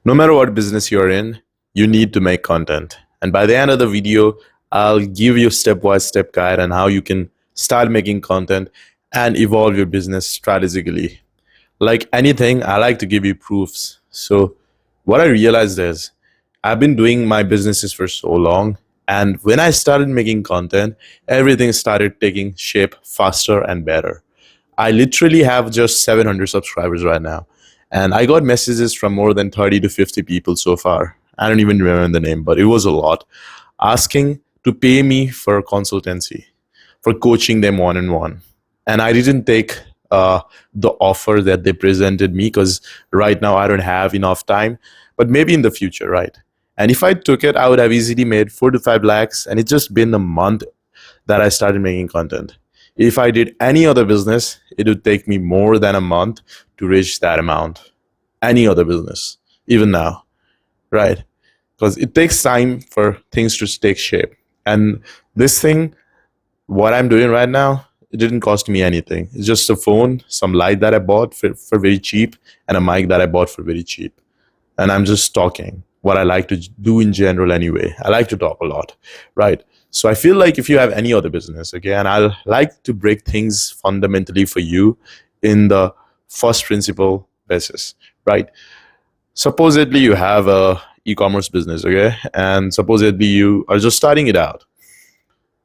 No matter what business you're in, you need to make content. And by the end of the video, I'll give you step-by-step guide on how you can start making content and evolve your business strategically. Like anything, I like to give you proofs. So what I realized is I've been doing my businesses for so long. And when I started making content, everything started taking shape faster and better. I literally have just 700 subscribers right now. And I got messages from more than 30 to 50 people so far. I don't even remember the name, but it was a lot, asking to pay me for consultancy, for coaching them one-on-one. And I didn't take the offer that they presented me because right now I don't have enough time, but maybe in the future, right? And if I took it, I would have easily made 4 to 5 lakhs. And it's just been a month that I started making content. If I did any other business, it would take me more than a month to reach that amount. Any other business, even now, right? Because it takes time for things to take shape. And this thing, what I'm doing right now, it didn't cost me anything. It's just a phone, some light that I bought for very cheap, and a mic that I bought for very cheap. And I'm just talking what I like to do in general anyway. I like to talk a lot, right? So I feel like if you have any other business, okay, and I'll like to break things fundamentally for you in the first principle basis, right? Supposedly you have a e-commerce business, okay, and supposedly you are just starting it out.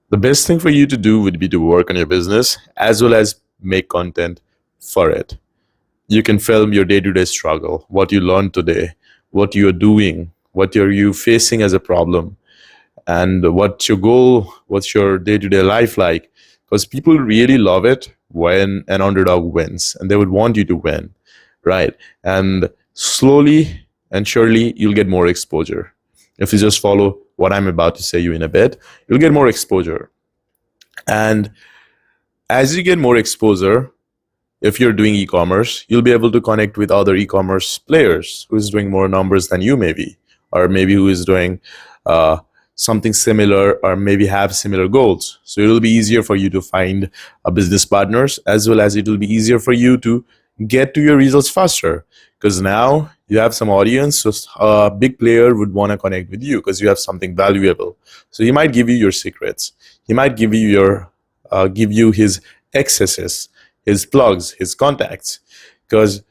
The best thing for you to do would be to work on your business as well as make content for it. You can film your day-to-day struggle, what you learned today, what you're doing, what are you facing as a problem, and what's your goal, what's your day-to-day life like. Because people really love it when an underdog wins, and they would want you to win, right? And slowly and surely, you'll get more exposure. If you just follow what I'm about to say you in a bit, you'll get more exposure. And as you get more exposure, if you're doing e-commerce, you'll be able to connect with other e-commerce players who is doing more numbers than you maybe, or maybe who is doing something similar, or maybe have similar goals. So it'll be easier for you to find business partners, as well as it will be easier for you to get to your results faster, because now you have some audience. So a big player would want to connect with you because you have something valuable. So he might give you your secrets. He might give you his excesses, his plugs, his contacts, because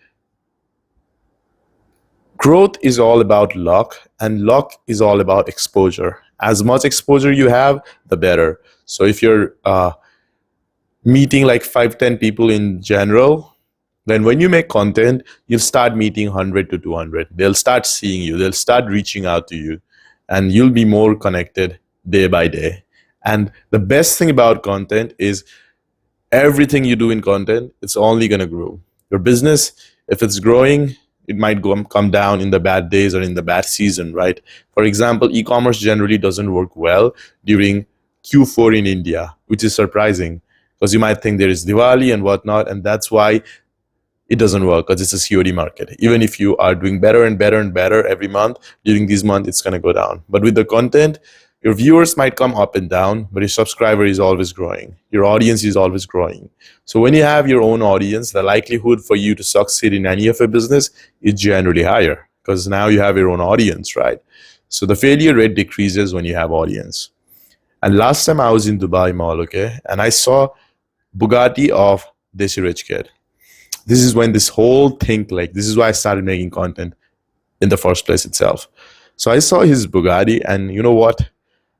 growth is all about luck, and luck is all about exposure. As much exposure you have, the better. So if you're meeting like 5-10 people in general, then when you make content, you'll start meeting 100 to 200. They'll start seeing you. They'll start reaching out to you, and you'll be more connected day by day. And the best thing about content is everything you do in content, it's only going to grow. Your business, if it's growing, it might come down in the bad days or in the bad season, right? For example, e-commerce generally doesn't work well during Q4 in India, which is surprising because you might think there is Diwali and whatnot, and that's why it doesn't work, because it's a COD market. Even if you are doing better and better and better every month, during this month, it's going to go down. But with the content, your viewers might come up and down, but your subscriber is always growing. Your audience is always growing. So when you have your own audience, the likelihood for you to succeed in any of your business is generally higher, because now you have your own audience, right? So the failure rate decreases when you have audience. And last time I was in Dubai Mall, okay, and I saw Bugatti of Desi Rich Kid. This is when this whole thing, like, this is why I started making content in the first place itself. So I saw his Bugatti, and you know what?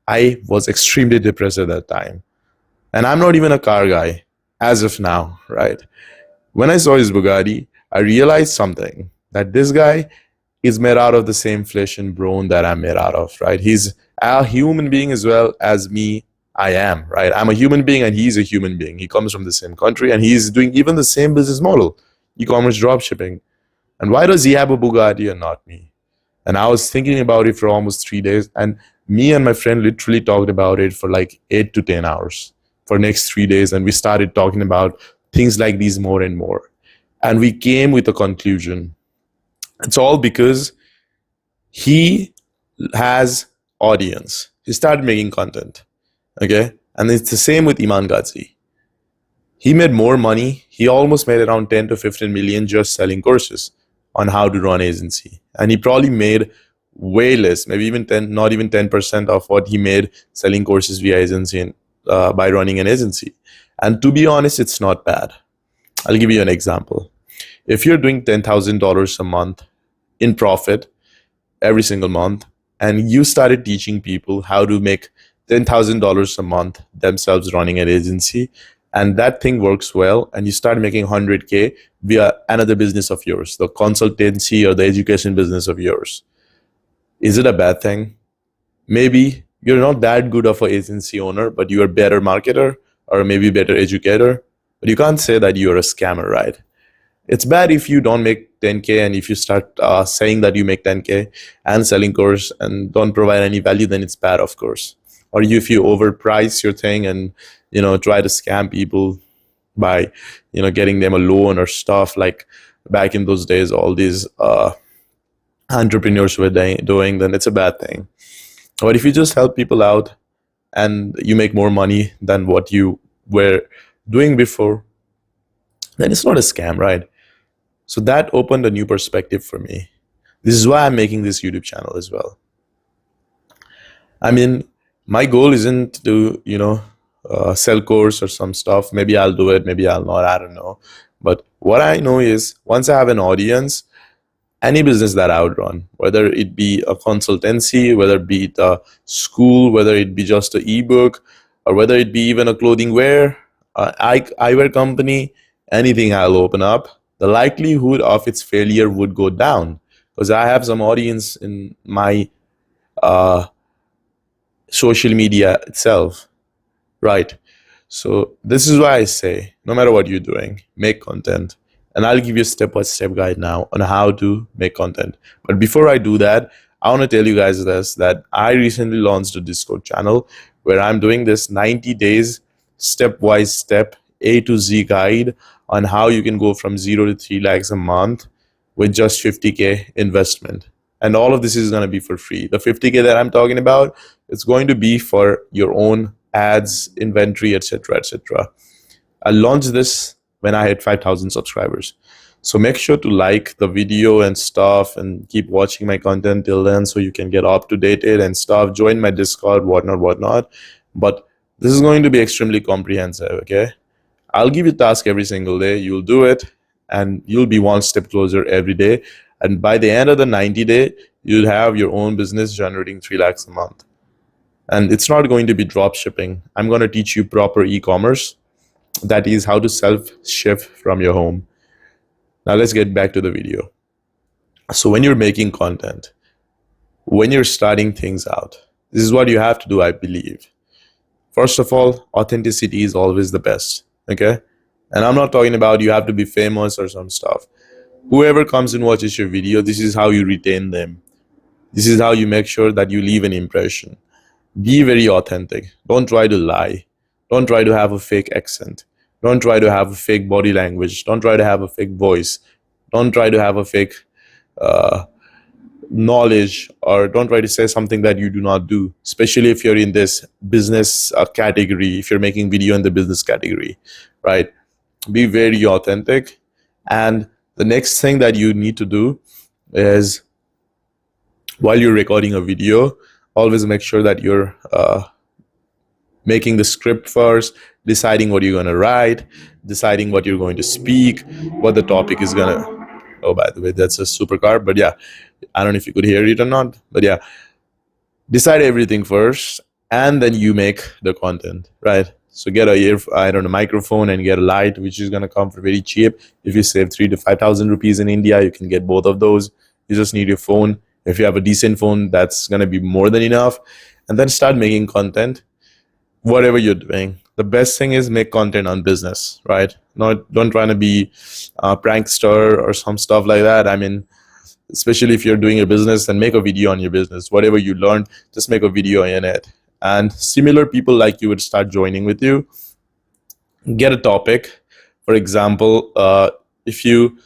I was extremely depressed at that time. And I'm not even a car guy as of now, right? When I saw his Bugatti, I realized something, that this guy is made out of the same flesh and bone that I'm made out of, right? He's a human being as well as me. I am, right? I'm a human being and he's a human being. He comes from the same country and he's doing even the same business model, e-commerce dropshipping. And why does he have a Bugatti and not me? And I was thinking about it for almost 3 days, and me and my friend literally talked about it for like 8 to 10 hours for next 3 days. And we started talking about things like these more and more. And we came with a conclusion. It's all because he has audience. He started making content. Okay, and it's the same with Iman Ghazi. He made more money. He almost made around 10 to 15 million just selling courses on how to run agency. and he probably made way less, maybe even 10, not even 10% of what he made selling courses via agency and by running an agency. And to be honest, it's not bad. I'll give you an example. If you're doing $10,000 a month in profit every single month, and you started teaching people how to make $10,000 a month themselves running an agency, and that thing works well, and you start making 100K via another business of yours, the consultancy or the education business of yours, is it a bad thing? Maybe you're not that good of an agency owner, but you're a better marketer or maybe better educator, but you can't say that you're a scammer, right? It's bad if you don't make 10K, and if you start saying that you make 10K and selling course and don't provide any value, then it's bad, of course. Or if you overprice your thing and try to scam people by getting them a loan or stuff, like back in those days all these entrepreneurs were doing, then it's a bad thing. But if you just help people out and you make more money than what you were doing before, then it's not a scam, right? So that opened a new perspective for me. This is why I'm making this YouTube channel as well. I mean, my goal isn't to, sell course or some stuff. Maybe I'll do it, maybe I'll not, I don't know. But what I know is once I have an audience, any business that I would run, whether it be a consultancy, whether it be a school, whether it be just an ebook, or whether it be even a clothing wear, eyewear company, anything I'll open up, the likelihood of its failure would go down because I have some audience in my social media itself, right? So this is why I say, no matter what you're doing, make content. And I'll give you a step-by-step guide now on how to make content. But before I do that, I want to tell you guys this, that I recently launched a Discord channel where I'm doing this 90 days step-wise step A to Z guide on how you can go from 0 to 3 lakhs a month with just 50K investment. And all of this is going to be for free. The 50K that I'm talking about, it's going to be for your own ads, inventory, etc., etc. I launched this when I had 5,000 subscribers. So make sure to like the video and stuff and keep watching my content till then so you can get up to date and stuff. Join my Discord, whatnot. But this is going to be extremely comprehensive, okay? I'll give you a task every single day. You'll do it and you'll be one step closer every day. And by the end of the 90 day, you'll have your own business generating 3 lakhs a month. And it's not going to be drop shipping. I'm going to teach you proper e-commerce. That is how to self-ship from your home. Now let's get back to the video. So when you're making content, when you're starting things out, this is what you have to do, I believe. First of all, authenticity is always the best, okay? And I'm not talking about you have to be famous or some stuff. Whoever comes and watches your video, this is how you retain them. This is how you make sure that you leave an impression. Be very authentic. Don't try to lie. Don't try to have a fake accent. Don't try to have a fake body language. Don't try to have a fake voice. Don't try to have a fake knowledge, or don't try to say something that you do not do, especially if you're in this business category, if you're making video in the business category, right? Be very authentic. And the next thing that you need to do is, while you're recording a video, always make sure that you're making the script first, deciding what you're going to write, deciding what you're going to speak, what the topic is going to... Oh, by the way, that's a supercar. But yeah, I don't know if you could hear it or not. But yeah, decide everything first, and then you make the content, right? So get a microphone and get a light, which is going to come for very cheap. If you save 3,000 to 5,000 rupees in India, you can get both of those. You just need your phone. If you have a decent phone, that's going to be more than enough. And then start making content, whatever you're doing. The best thing is make content on business, right? Don't try to be a prankster or some stuff like that. I mean, especially if you're doing a business, then make a video on your business. Whatever you learned, just make a video in it. And similar people like you would start joining with you. Get a topic. For example, if you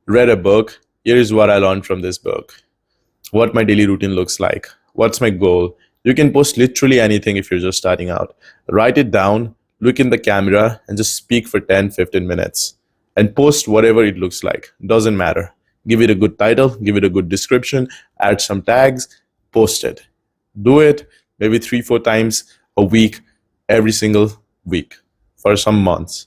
read a book, here is what I learned from this book. What my daily routine looks like. What's my goal? You can post literally anything if you're just starting out. Write it down, look in the camera, and just speak for 10-15 minutes. And post whatever it looks like. Doesn't matter. give it a good title, give it a good description, add some tags, post it. Do it maybe 3-4 times a week, every single week for some months.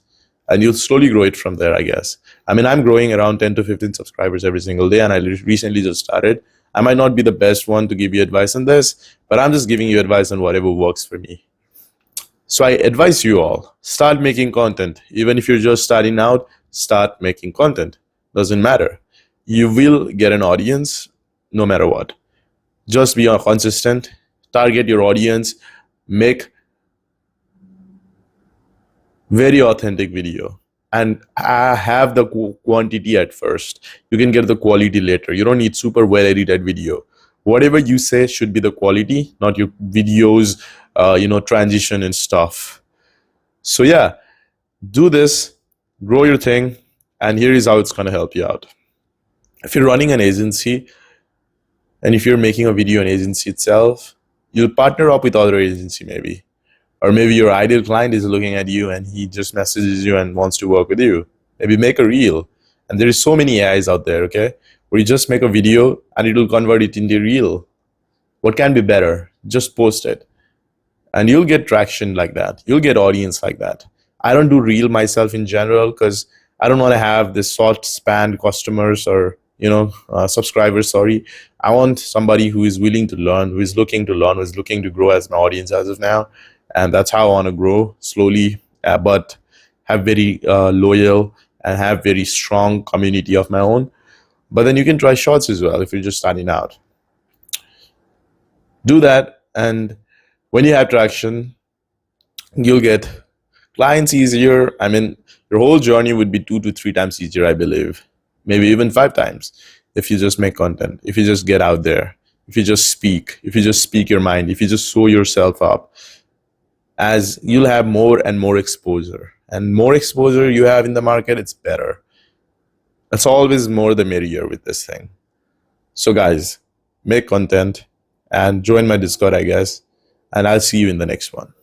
And you'll slowly grow it from there, I guess. I mean, I'm growing around 10 to 15 subscribers every single day, and I recently just started. I might not be the best one to give you advice on this, but I'm just giving you advice on whatever works for me. So I advise you all, start making content. Even if you're just starting out, start making content. Doesn't matter. You will get an audience no matter what. Just be consistent, target your audience, make very authentic video, and have the quantity at first. You can get the quality later. You don't need super well edited video. Whatever you say should be the quality, not your videos, transition and stuff. So yeah, do this, grow your thing, and here is how it's going to help you out. If you're running an agency, and if you're making a video on agency itself, you'll partner up with other agency maybe. Or maybe your ideal client is looking at you and he just messages you and wants to work with you. Maybe make a reel. And there is so many AIs out there, okay? Where you just make a video and it will convert it into a reel. What can be better? Just post it. And you'll get traction like that. You'll get audience like that. I don't do reel myself in general because I don't want to have this short span customers or subscribers, sorry. I want somebody who is willing to learn, who is looking to learn, who is looking to grow as an audience as of now. And that's how I want to grow slowly, but have very loyal and have very strong community of my own. But then you can try shorts as well if you're just starting out. Do that, and when you have traction, you'll get clients easier. I mean, your whole journey would be 2 to 3 times easier, I believe. Maybe even 5 times if you just make content, if you just get out there, if you just speak your mind, if you just show yourself up. As you'll have more and more exposure, and more exposure you have in the market, it's better. It's always more the merrier with this thing. So guys, make content and join my Discord, I guess, and I'll see you in the next one.